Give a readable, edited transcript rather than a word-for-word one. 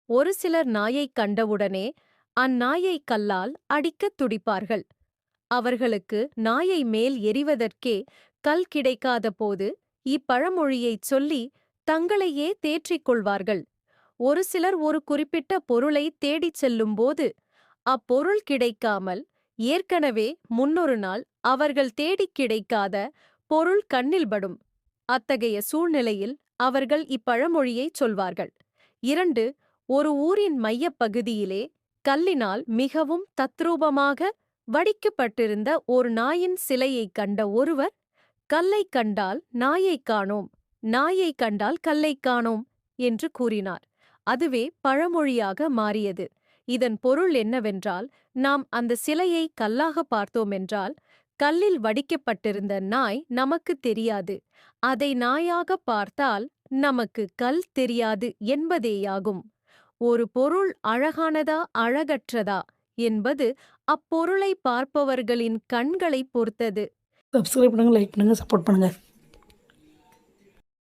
ஒரு சிலர் நாயைக் கண்டவுடனே அந்நாயைக் கல்லால் அடிக்கத் துடிப்பார்கள். அவர்களுக்கு நாயை மேல் எறிவதற்கே கல் கிடைக்காத போது இப்பழமொழியைச் சொல்லி தங்களையே தேற்றிக் கொள்வார்கள். ஒரு சிலர் ஒரு குறிப்பிட்ட பொருளை தேடிச் செல்லும்போது அப்பொருள் கிடைக்காமல் ஏற்கனவே முன்னொரு நாள் அவர்கள் தேடிக் கிடைக்காத பொருள் கண்ணில் படும். அத்தகைய சூழ்நிலையில் அவர்கள் இப்பழமொழியைச் சொல்வார்கள். 2. ஒரு ஊரின் மையப் பகுதியிலே கல்லினால் மிகவும் தத்ரூபமாக வடிக்கப்பட்டிருந்த ஒரு நாயின் சிலையைக் கண்ட ஒருவர், கல்லைக் கண்டால் நாயைக் காணோம், நாயைக் கண்டால் கல்லைக் காணோம் என்று கூறினார். அதுவே பழமொழியாக மாறியது. இதன் பொருள் என்னவென்றால், நாம் அந்த சிலையை கல்லாக பார்த்தோமென்றால் கல்லில் வடிக்கப்பட்டிருந்த நாய் நமக்குத் தெரியாது, அதை நாயாக பார்த்தால் நமக்கு கல் தெரியாது என்பதேயாகும். ஒரு பொருள் அழகானதா அழகற்றதா என்பது அப்பொருளை பார்ப்பவர்களின் கண்களைப் பொறுத்தது. சப்ஸ்கிரைப் பண்ணுங்க, லைக் பண்ணுங்க, சப்போர்ட் பண்ணுங்க.